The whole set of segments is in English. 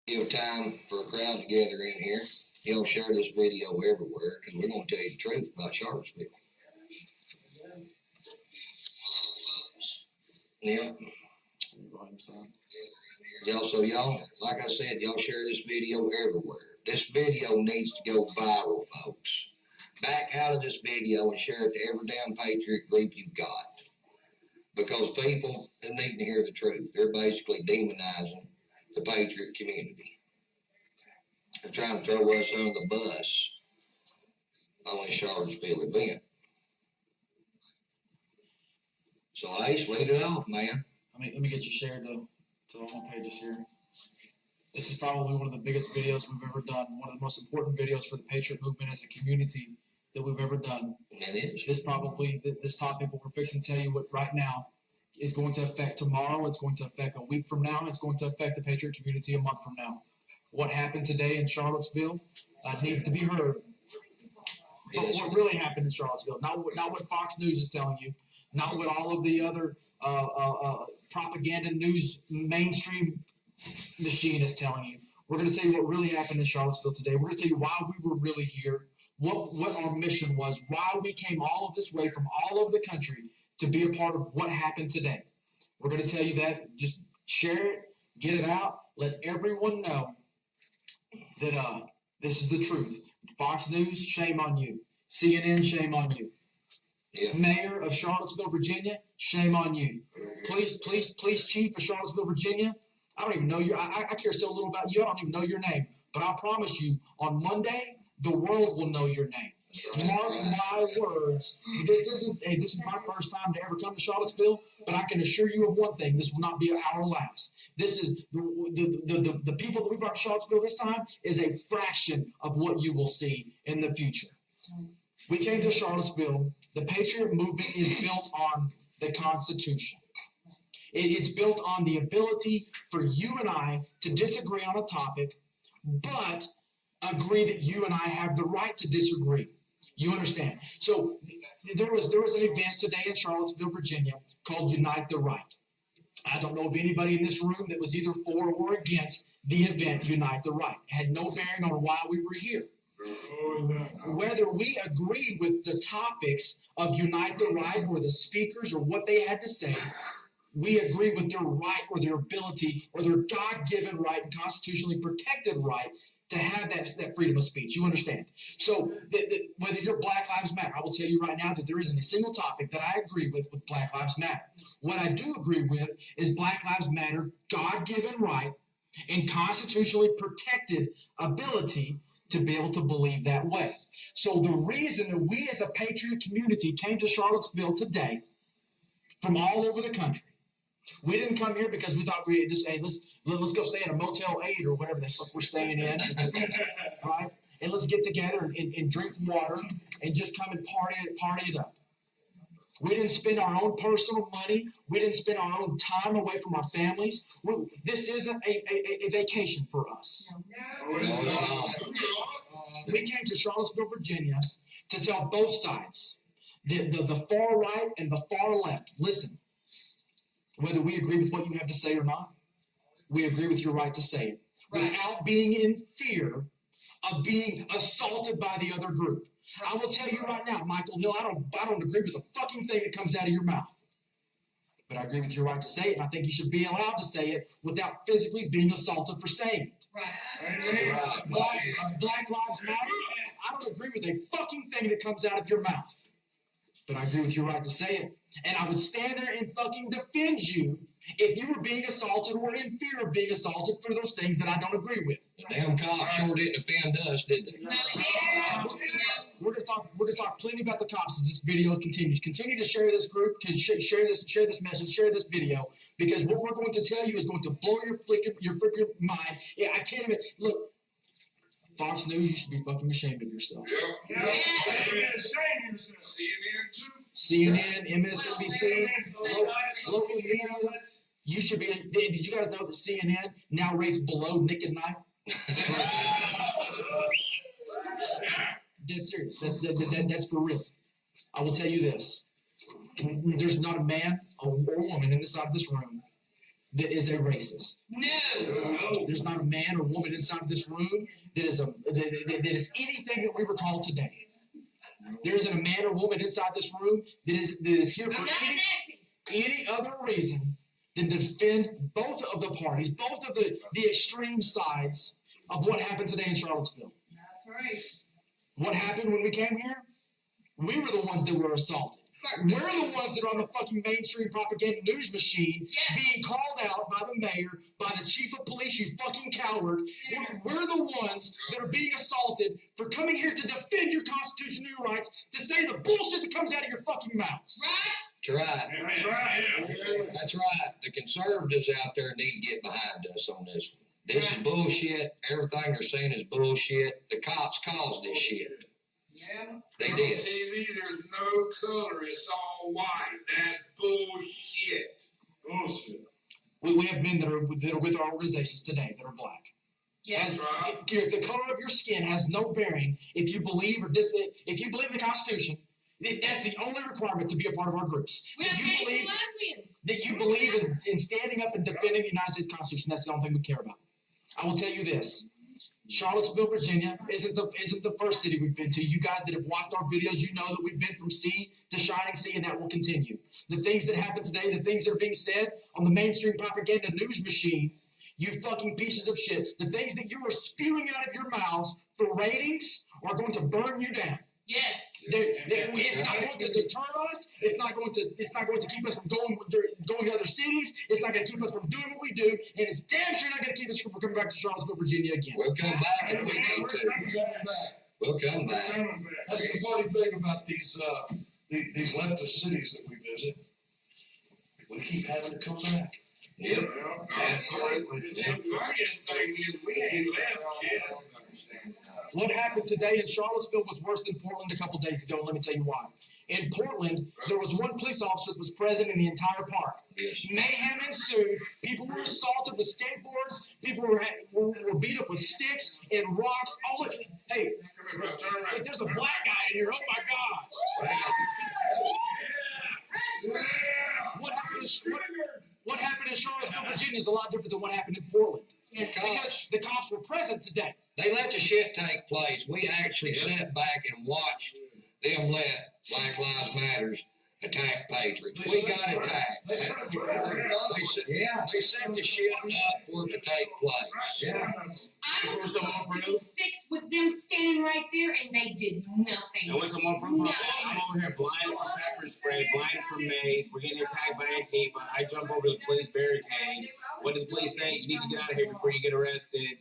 Give time for a crowd to gather in here. Y'all share this video everywhere because we're going to tell you the truth about Charlottesville. Yeah. Y'all, like I said, y'all share this video everywhere. This video needs to go viral, folks. Back out of this video and share it to every damn patriot group you've got. Because people need to hear the truth. They're basically demonizing the patriot community. They're trying to throw us under the bus on this Charlottesville event. So Ace, lead it off, man. Let me get you shared to the home pages here. This is probably one of the biggest videos we've ever done. One of the most important videos for the Patriot movement as a community that we've ever done. It is. This topic, what we're fixing to tell you what right now is going to affect tomorrow. It's going to affect a week from now. It's going to affect the Patriot community a month from now. What happened today in Charlottesville needs to be heard. But what really happened in Charlottesville, not what Fox News is telling you, not what all of the other propaganda news mainstream machine is telling you. We're going to tell you what really happened in Charlottesville today. We're going to tell you why we were really here, what our mission was, why we came all of this way from all over the country to be a part of what happened today. We're going to tell you that. Just share it, get it out, let everyone know that this is the truth. Fox News, shame on you. CNN, shame on you. Yeah. Mayor of Charlottesville, Virginia, shame on you. Police chief of Charlottesville, Virginia, I don't even know you. I care so little about you. I don't even know your name. But I promise you, on Monday, the world will know your name. Mark my words. This is my first time to ever come to Charlottesville, but I can assure you of one thing: this will not be our last. This is the people that we brought to Charlottesville this time is a fraction of what you will see in the future. We came to Charlottesville. The Patriot movement is built on the Constitution. It is built on the ability for you and I to disagree on a topic, but agree that you and I have the right to disagree. You understand? So there was an event today in Charlottesville, Virginia, called Unite the Right. I don't know of anybody in this room that was either for or against the event Unite the Right. It had no bearing on why we were here. Whether we agreed with the topics of Unite the Right or the speakers or what they had to say, we agree with their right or their ability or their God-given right and constitutionally protected right to have that freedom of speech. You understand? So whether you're Black Lives Matter, I will tell you right now that there isn't a single topic that I agree with Black Lives Matter. What I do agree with is Black Lives Matter, God-given right and constitutionally protected ability to be able to believe that way. So the reason that we as a patriot community came to Charlottesville today from all over the country, we didn't come here because we thought let's go stay in a Motel 8 or whatever the fuck we're staying in, right? And let's get together and drink water and just come and party it up. We didn't spend our own personal money. We didn't spend our own time away from our families. This isn't a vacation for us. We came to Charlottesville, Virginia to tell both sides, the far right and the far left, listen, whether we agree with what you have to say or not, we agree with your right to say it without being in fear of being assaulted by the other group. I will tell you right now, Michael Hill, I don't agree with a fucking thing that comes out of your mouth. But I agree with your right to say it, and I think you should be allowed to say it without physically being assaulted for saying it. Right. Black Lives Matter, I don't agree with a fucking thing that comes out of your mouth. But I agree with your right to say it. And I would stand there and fucking defend you if you were being assaulted or in fear of being assaulted for those things that I don't agree with. The damn cops sure didn't defend us, did they? We're gonna talk plenty about the cops as this video continues. Continue to share this group, share this message, share this video, because what we're going to tell you is going to blow your freaking mind. Yeah, I can't even look. Fox News, you should be fucking ashamed of yourself. Yeah. CNN, MSNBC, local media. You should be. Did you guys know that CNN now rates below Nick at Night? Dead serious. That's for real. I will tell you this. There's not a man or woman in this side of this room that is a racist. No. There's not a man or woman inside this room that is anything that we recall today. There isn't a man or woman inside this room that is here for any other reason than to defend both of the parties, both of the extreme sides of what happened today in Charlottesville. That's right. What happened when we came here? We were the ones that were assaulted. We're the ones that are on the fucking mainstream propaganda news machine being called out by the mayor, by the chief of police, you fucking coward. We're the ones that are being assaulted for coming here to defend your Constitution and your rights, to say the bullshit that comes out of your fucking mouths. Right? That's right. That's right. That's right. The conservatives out there need to get behind us on this one. This is bullshit. Everything they're saying is bullshit. The cops caused this shit. Yeah. They On did. TV, there's no color. It's all white. That's bullshit. Bullshit. We have men that are with our organizations today that are black. Yes. And the color of your skin has no bearing if you believe if you believe in the Constitution. That's the only requirement to be a part of our groups. We have lesbians. That you believe in standing up and defending the United States Constitution. That's the only thing we care about. I will tell you this. Charlottesville, Virginia isn't the first city we've been to. You guys that have watched our videos, you know that we've been from sea to shining sea, and that will continue. The things that happen today, the things that are being said on the mainstream propaganda news machine, you fucking pieces of shit, the things that you are spewing out of your mouths for ratings are going to burn you down. Yes. It's not going to deter us. It's not going to keep us from going to other cities. It's not going to keep us from doing what we do, and it's damn sure not going to keep us from coming back to Charlottesville, Virginia again. We'll come back if we need to. We'll come back. That's the funny thing about these leftist cities that we visit. We keep having to come back. Yep. Absolutely. The funniest thing is we ain't left yet. What happened today in Charlottesville was worse than Portland a couple days ago, and let me tell you why. In Portland, there was one police officer that was present in the entire park. Yes. Mayhem ensued. People were assaulted with skateboards. People were beat up with sticks and rocks. Oh, look. Hey, there's a black guy in here. Oh, my God. What happened in Charlottesville, Virginia is a lot different than what happened in Portland. Because the cops were present today. They let the shit take place. We actually sat back and watched them let Black Lives Matters attack patriots. We got attacked. They set the shit up for it to take place. Yeah. I was on sticks with them standing right there, and they did nothing. And what's some more proof? I'm over here blind for pepper spray, blind for mace. We're getting attacked by Antifa. I jump over the police barricade. What did the police say? You need to get out of here before you get arrested.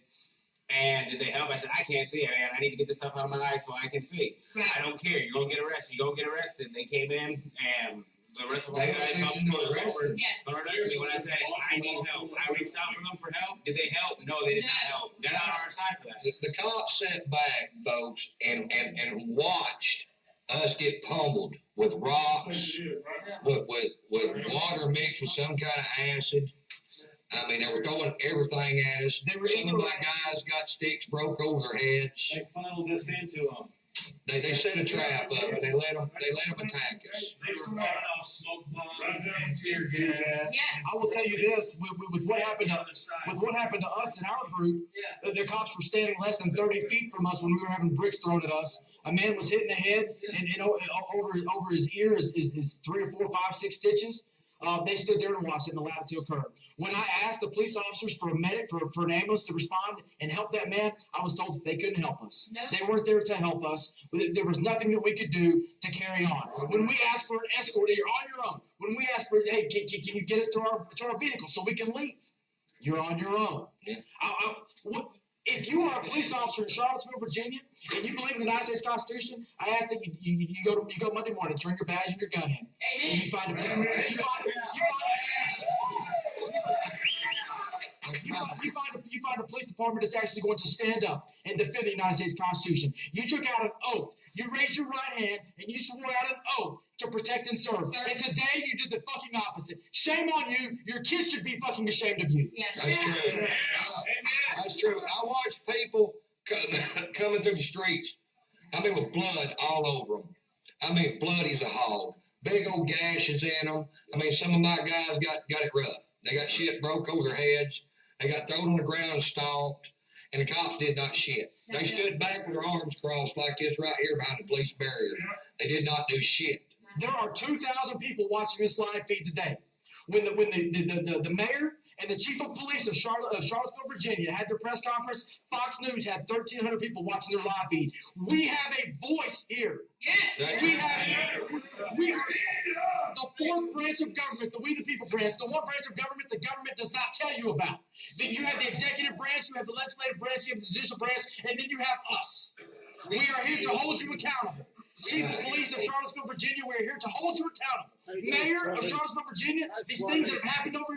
And did they help? I said, I can't see it, man. I need to get this stuff out of my eyes so I can see. Right. I don't care. You're going to get arrested. You're going to get arrested. They came in, and the rest of my guys helped pull us over. Yes. Arrested me when I said, I need help. I reached out for them for help. Did they help? No, they did not help. They're not on our side for that. The cops sat back, folks, and watched us get pummeled with rocks, with water mixed with some kind of acid. I mean, they were throwing everything at us. Some of my guys got sticks broke over their heads. They funneled us into them. They set a trap up and they let them attack us. They were running off smoke bombs and tear gas. Yes. I will tell you this: with what happened to us in our group, the cops were standing less than 30 feet from us when we were having bricks thrown at us. A man was hit in the head, and over his ear is 3 or 4, 5, 6 stitches. They stood there and watched it and allowed it to occur. When I asked the police officers for a medic, for an ambulance to respond and help that man, I was told that they couldn't help us. No. They weren't there to help us. There was nothing that we could do to carry on. When we asked for an escort, you're on your own. When we asked for, hey, can you get us to our vehicle so we can leave? You're on your own. Yeah. If you are a police officer in Charlottesville, Virginia, and you believe in the United States Constitution, I ask that you go Monday morning, turn your badge and your gun in, and you find a police department that's actually going to stand up and defend the United States Constitution. You took out an oath. You raised your right hand and you swore out an oath to protect and serve. And today you did the fucking opposite. Shame on you. Your kids should be fucking ashamed of you. Yes. That's true. That's true. I watched people coming through the streets. I mean, with blood all over them. I mean, bloody as a hog. Big old gashes in them. I mean, some of my guys got it rough. They got shit broke over their heads. They got thrown on the ground and stomped. And the cops did not shit. They stood back with their arms crossed like this right here behind the police barrier. They did not do shit. There are 2,000 people watching this live feed today. When the mayor and the chief of police of Charlottesville, Virginia had their press conference, Fox News had 1,300 people watching their live feed. We have a voice here. Yes. We are the fourth branch of government, the we the people branch, the one branch of government the government does not tell you about. Then you have the executive branch, you have the legislative branch, you have the judicial branch, and then you have us. We are here to hold you accountable. Chief of Police of Charlottesville, Virginia, we're here to hold you accountable. Mayor of Charlottesville, Virginia, these things that have happened over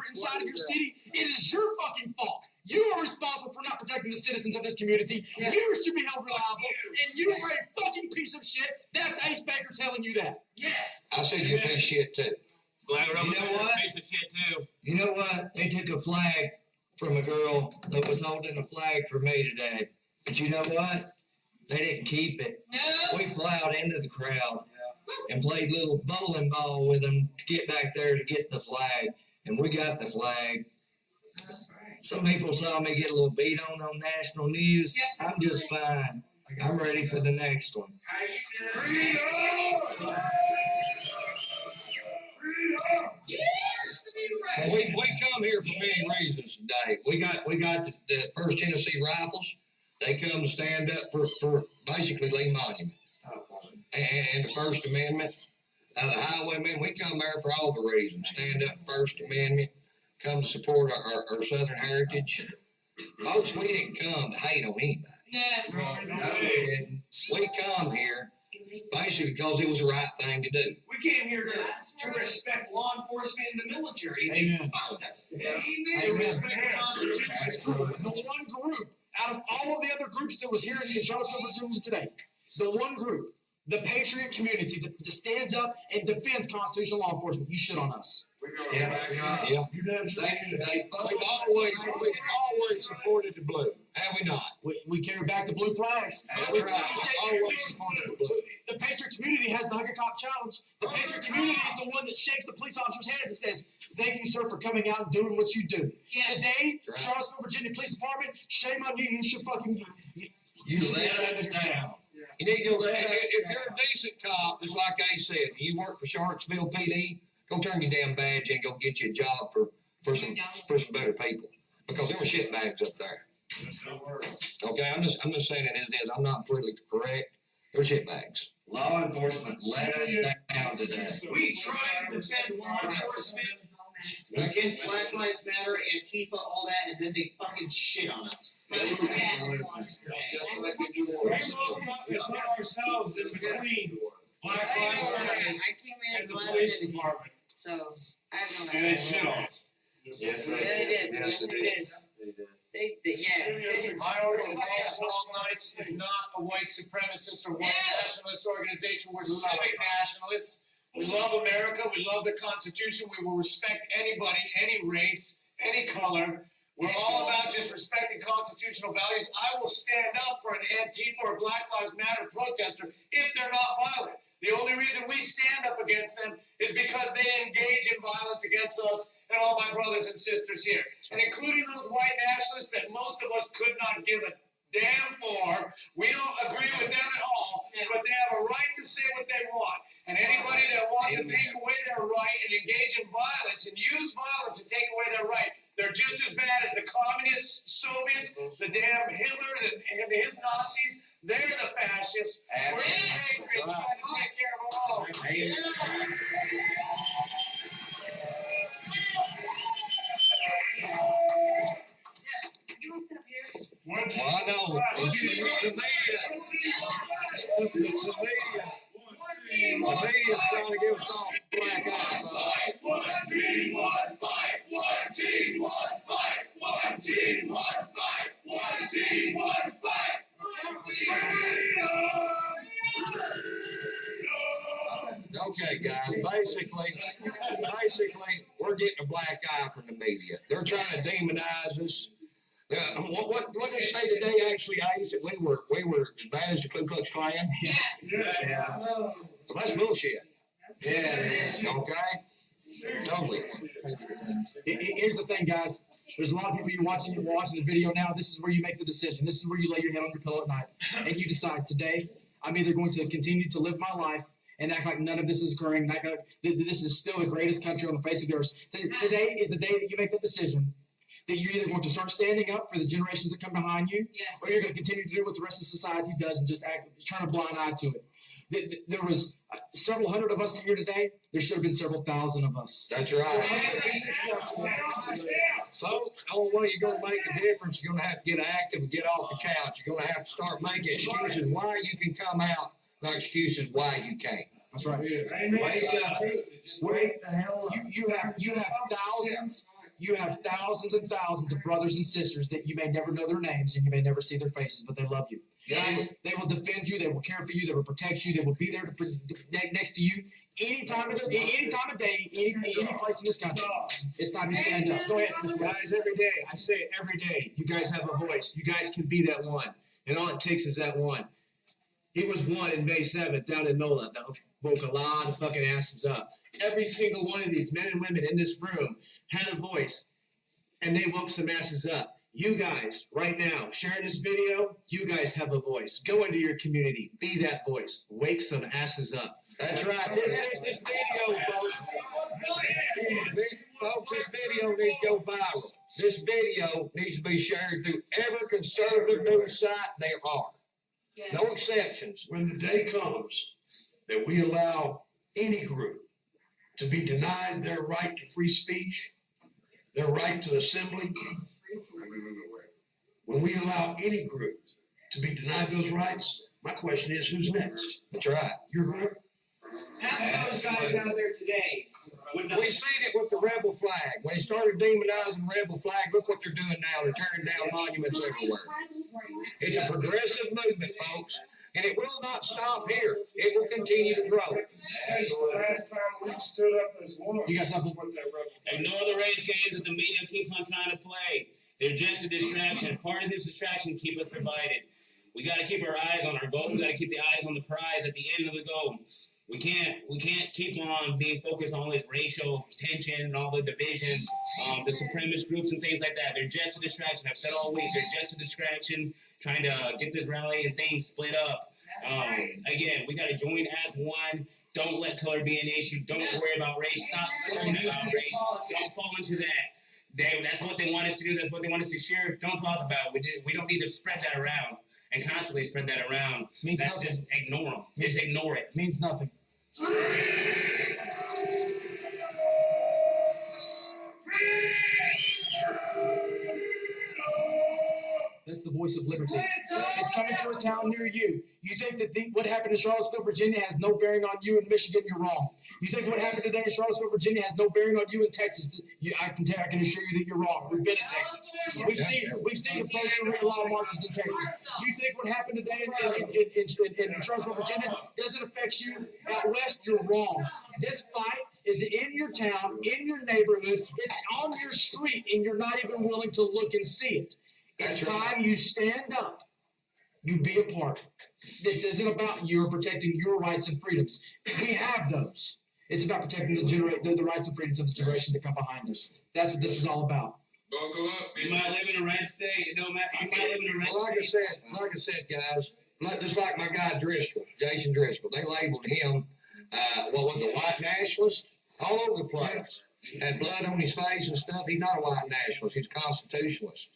inside of your city, it is your fucking fault. You are responsible for not protecting the citizens of this community. Yeah. You should be held reliable, and you are a fucking piece of shit. That's Ace Baker telling you that. Yes. I said you're a piece of shit too. Glad we're You know what? Piece of shit too. You know what? They took a flag from a girl that was holding a flag for me today. But you know what? They didn't keep it. No. We plowed into the crowd and played little bowling ball with them to get back there to get the flag. And we got the flag. That's right. Some people saw me get a little beat on national news. Yes. I'm just fine. I'm ready for the next one. Yes. To be right. We come here for many reasons today. We got the First Tennessee Rifles. They come to stand up for basically Lee Monument and the First Amendment. The Highwaymen, we come there for all the reasons. Stand up for First Amendment. Come to support our Southern heritage. Folks, we didn't come to hate on anybody. No. We come here basically because it was the right thing to do. We came here to respect law enforcement and the military, and they found us. Amen. To respect the Constitution. The one group out of all of the other groups that was here in Charlottesville, Virginia today, the one group, the patriot community that stands up and defends constitutional law enforcement, you shit on us. Yeah. You damn sure you did. We've always supported the blue, have we not? We carry back the blue flags. That's right. Always supported the blue. The patriot community has the Hugger Cop Challenge. The patriot community is the one that shakes the police officer's hands and says, "Thank you, sir, for coming out and doing what you do." Yes. Today, Right. Charlottesville, Virginia Police Department, shame on you. You should fucking. You let us down. You need to go, if you're a decent cop, just like I said, and you work for Charlottesville PD, go turn your damn badge in and go get you a job for some better people. Because there were shit bags up there. Okay, I'm just saying it as it is. I'm not politically correct. There were shit bags. Law enforcement let us down today. We tried to defend law enforcement against Black Lives Matter, Antifa, all that, and then they fucking shit on us. We put ourselves in between Black Lives Matter I came in and the last police city, department, so I have no and idea. it shit on us. Yes, Yeah, they did. Yes, Yes, they they did. did. Yeah. My organization, Long Nights, is not a white supremacist or white nationalist organization. We're civic nationalists. We love America. We love the Constitution. We will respect anybody, any race, any color. We're all about just respecting constitutional values. I will stand up for an Antifa or Black Lives Matter protester if they're not violent. The only reason we stand up against them is because they engage in violence against us and all my brothers and sisters here. And including those white nationalists that most of us could not give a damn for. We don't agree with them at all, but they have a right to say what they want. And anybody that wants to take away their right and engage in violence and use violence to take away their right, they're just as bad as the communist Soviets, the damn Hitler and his Nazis. They're the fascists. We're the patriots trying to take care of all. You want to sit up here? Well, I know. The media's trying to give us all black eye. One team, one fight. One team, one fight. One team, one fight. One team, one fight. Okay, guys, basically, we're getting a black eye from the media. They're trying to demonize us. What did they say today, actually, Ace, that we were as bad as the Ku Klux Klan? Yes. Yeah. Well, that's bullshit. Yeah, it is. Okay? Totally. Here's the thing, guys. There's a lot of people you're watching the video now. This is where you make the decision. This is where you lay your head on your pillow at night and you decide, today I'm either going to continue to live my life and act like none of this is occurring, and act like this is still the greatest country on the face of the earth. Today is the day that you make that decision, that you're either going to start standing up for the generations that come behind you, Yes. or you're going to continue to do what the rest of society does and just turn a blind eye to it. There was several hundred of us here today. There should have been several thousand of us. That's right. Successful. Folks, only way you're going to make a difference, you're going to have to get active and get off the couch. You're going to have to start making excuses why you can come out, not excuses why you can't. That's right. Wake up. Wake the hell up. You have thousands and thousands of brothers and sisters that you may never know their names and you may never see their faces, but they love you. They will defend you. They will care for you. They will protect you. They will be there next to you any time of day, any place in this country. It's time you stand up. Go ahead, Mr. Guys, every day, I say it every day, you guys have a voice. You guys can be that one. And all it takes is that one. It was one in May 7th down in NOLA that woke a lot of fucking asses up. Every single one of these men and women in this room had a voice, and they woke some asses up. You guys, right now, sharing this video, you guys have a voice. Go into your community. Be that voice. Wake some asses up. That's right. This video, folks, this video needs to go viral. This video needs to be shared through every conservative news site there are. Yes. No exceptions. When the day comes that we allow any group to be denied their right to free speech, their right to assembly, when we allow any group to be denied those rights, my question is, who's next? That's right. Your group? Half of those guys out there today would not. We've seen it with the rebel flag. When they started demonizing the rebel flag, look what they're doing now. They're tearing down monuments everywhere. It's a progressive movement, folks, and it will not stop here. It will continue to grow. That's the last time we stood up as one. You got something? Ignore the race games that the media keeps on trying to play. They're just a distraction. Part of this distraction keep us divided. We got to keep our eyes on our goal. We got to keep the eyes on the prize at the end of the goal. We can't keep on being focused on all this racial tension and all the division, the supremacist groups and things like that. They're just a distraction. I've said all week, they're just a distraction trying to get this rally and things split up. Again, we got to join as one. Don't let color be an issue. Don't worry about race. Stop talking about race. Don't fall into that. That's what they want us to do. That's what they want us to share. Don't talk about it. We don't need to spread that around and constantly spread that around. That's just ignore them. Just ignore it. Means nothing. That's the voice of liberty. It's coming to a town near you. You think that what happened in Charlottesville, Virginia has no bearing on you in Michigan, you're wrong. You think what happened today in Charlottesville, Virginia has no bearing on you in Texas, I can assure you that you're wrong. We've been in Texas. We've seen the pro-Sharia law marches in Texas. You think what happened today in Charlottesville, Virginia doesn't affect you out west, you're wrong. This fight is in your town, in your neighborhood, it's on your street, and you're not even willing to look and see it. It's time you stand up. You be a part. This isn't about you protecting your rights and freedoms. We have those. It's about protecting the rights and freedoms of the generation that come behind us. That's what this is all about. Buckle up. You might live in a red state. It don't matter. You might live in a red Well, like I said, guys, just like my guy Driscoll, Jason Driscoll, they labeled him, what was the white nationalist? All over the place. Had blood on his face and stuff. He's not a white nationalist. He's a constitutionalist.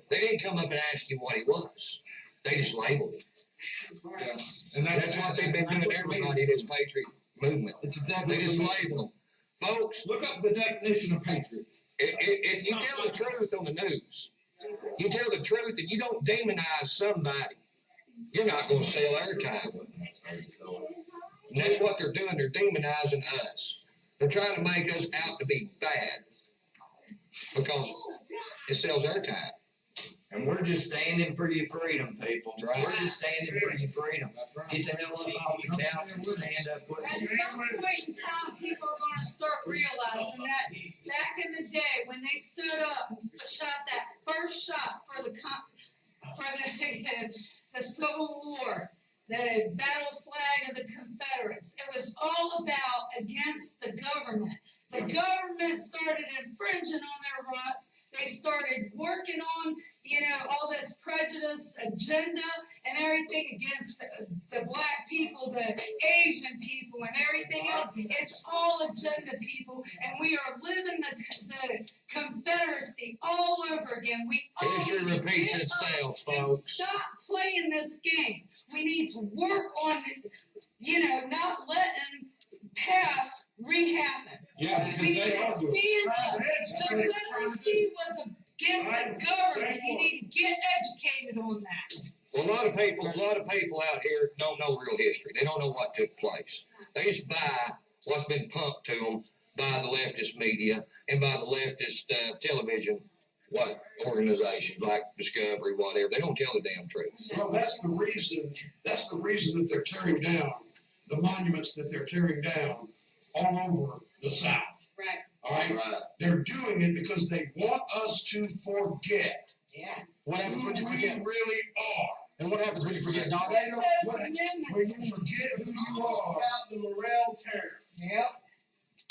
They didn't come up and ask him what he was. They just labeled him. Yeah. And that's what they've been doing to everybody in this patriot movement. It's exactly They just label them. Folks, Look up the definition of patriot. if you tell the truth on the news, you tell the truth and you don't demonize somebody, you're not going to sell airtime. And that's what they're doing. They're demonizing us. They're trying to make us out to be bad because it sells airtime. And we're just standing for your freedom, people. That's right. We're just standing for your freedom. Get the hell up off the couch and stand up with At us. some point in time, people are gonna start realizing that back in the day, when they stood up and shot that first shot for the Civil War, the battle flag of the Confederates, it was all about against the government. started infringing on their rights. They started working on, all this prejudice agenda and everything against the black people, the Asian people, and everything else. It's all agenda, people, and we are living the Confederacy all over again. We all History need to repeats get itself, up and folks. stop playing this game. We need to work on, not letting past rehappen. Yeah, We because need they to are doing. stand up. The Confederacy was against the government. You need to get educated on that. Well, a lot of people out here don't know real history. They don't know what took place. They just buy what's been pumped to them by the leftist media and by the leftist television, organizations like Discovery, whatever. They don't tell the damn truth. Well, that's the reason that they're tearing down the monuments that they're tearing down all over the South. Right. All right? They're doing it because they want us to forget Yeah. What happens who when we you forget? really are. And what happens when you forget, Doc? When you forget who you are. About the Morrell tariff. Yep.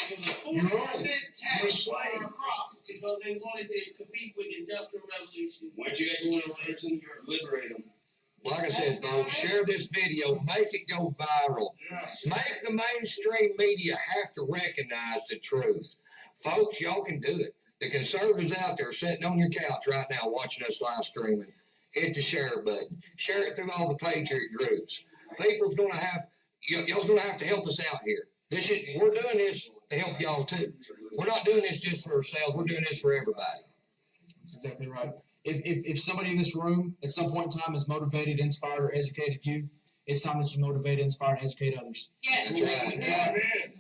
It was a You're 40% you're a tax slave. on our crops because they wanted to compete with the Industrial Revolution. Once you educate a person, liberate them. Like I said, folks, share this video, make it go viral. Make the mainstream media have to recognize the truth. Folks, y'all can do it. The conservatives out there sitting on your couch right now watching us live streaming, hit the share button. Share it through all the patriot groups. Y'all's gonna have to help us out here. We're doing this to help y'all too. We're not doing this just for ourselves, we're doing this for everybody. That's exactly right. If somebody in this room at some point in time has motivated, inspired, or educated you, it's time that you motivate, inspire, and educate others. Yes. That's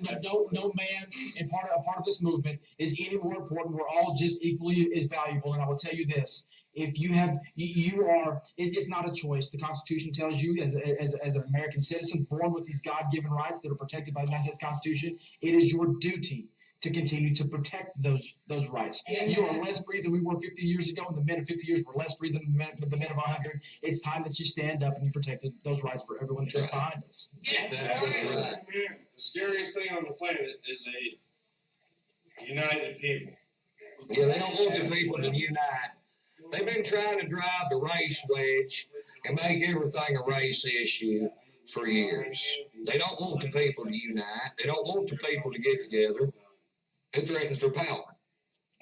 right. No man, and part of this movement is any more important. We're all just equally as valuable. And I will tell you this: if it's not a choice. The Constitution tells you, as an American citizen born with these God-given rights that are protected by the United States Constitution, it is your duty to continue to protect those rights. Yeah. You are less free than we were 50 years ago, and the men of 50 years were less free than the men of 100. It's time that you stand up and you protect those rights for everyone that's behind us. Yes. That's right. The scariest thing on the planet is a united people. Yeah, they don't want the people to unite. They've been trying to drive the race wedge and make everything a race issue for years. They don't want the people to unite. They don't want the people to get together. It threatens their power.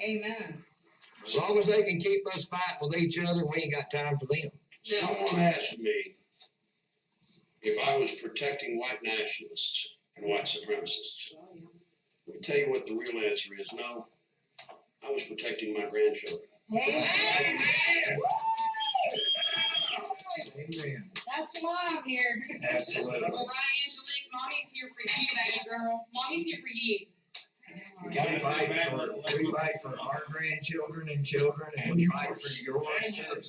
Amen. As long as they can keep us fighting with each other, we ain't got time for them. Someone asked me if I was protecting white nationalists and white supremacists. Let me tell you what the real answer is. No, I was protecting my grandchildren. Amen. Amen. That's why I'm here. Absolutely. All right, Angelique, mommy's here for you, baby girl. Mommy's here for you. We fight for our grandchildren and children, and we fight for yours too.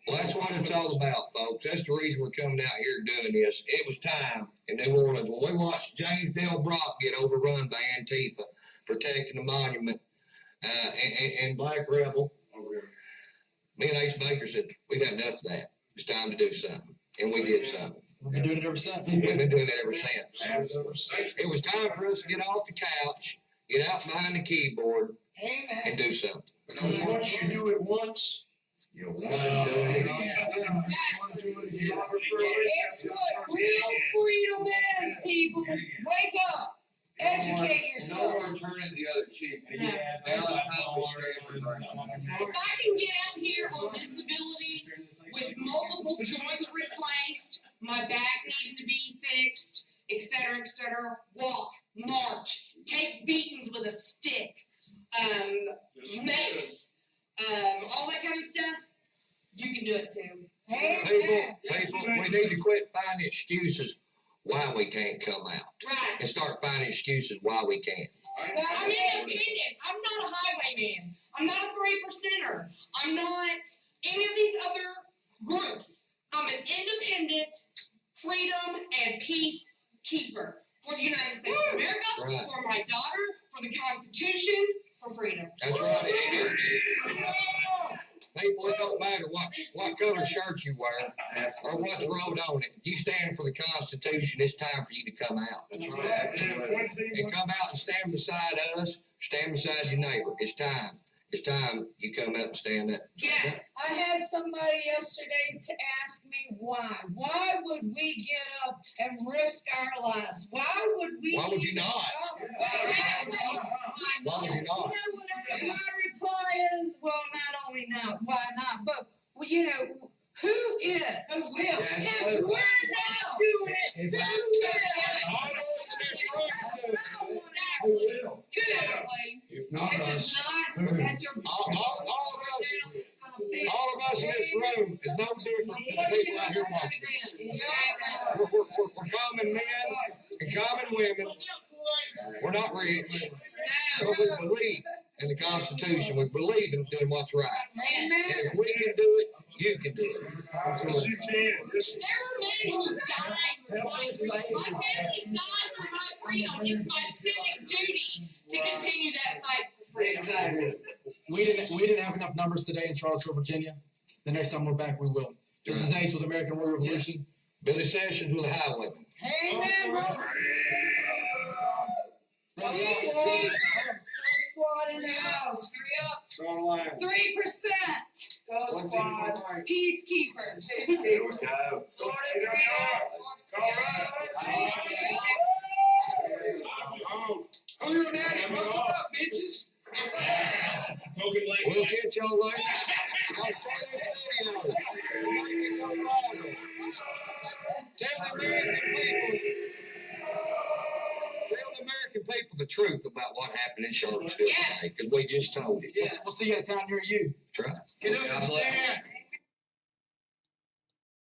Well, that's what it's all about, folks. That's the reason we're coming out here doing this. It was time in New Orleans when we watched James Dale Brock get overrun by Antifa protecting the monument and Black Rebel. Me and Ace Baker said, we've had enough of that. It's time to do something. And we did something. We've been doing it ever since. We've been doing it ever since. It was time for us to get off the couch, get out behind the keyboard, Amen. and do something. Because once you do it once, You want to do it again. It's what real freedom is, people. Wake up. Educate yourself. turning the other cheek. No. Now it's time to stand right now. If I can get out here on disability with multiple joints replaced, my back needing to be fixed, et cetera, walk, march, take beatings with a stick, mace, all that kind of stuff, you can do it too. People, we need to quit finding excuses why we can't come out Right. and start finding excuses why we can't. I'm independent. I'm not a highwayman. I'm not a 3%er. I'm not any of these other groups. I'm an independent freedom and peace keeper for the United States of America, Right. for my daughter, for the Constitution, for freedom. That's right. People, it don't matter what color shirt you wear or what's wrote on it. You stand for the Constitution, it's time for you to come out. And come out and stand beside us Stand beside your neighbor. It's time. It's time you come up and stand up. Yes. I had somebody yesterday to ask me why. Why would we get up and risk our lives? Why would we? Why would you not? Why would you not? You know what my reply is? Well, not only not, why not? But, well, you know, who is? Who will? If we're not doing it, who will? All those in this room. Who will? Exactly. If not If us, it's who not will? at your All of us in this room is no different than the people out here watching us. We're common men and common women. We're not rich, but we believe in the Constitution. We believe in doing what's right. And if we can do it, you can do it. Yes, you can. Yes, There are men who died for my freedom. My family died for my freedom. It's my civic duty to continue that fight for freedom. Exactly. We didn't have enough numbers today in Charlottesville, Virginia. The next time we're back, we will. This is Ace with American Warrior Revolution. Billy Sessions with the Highwayman. Amen, brother. Squad in the house. 3%. Go squad. Peacekeepers. Here we go. Who your daddy? Buckle up, bitches. Token like We'll catch y'all later. I'll show you the video. Tell the American people the truth about what happened in Charlottesville today, because we just told it. We'll see you at a town near you. Try. Get up and stand.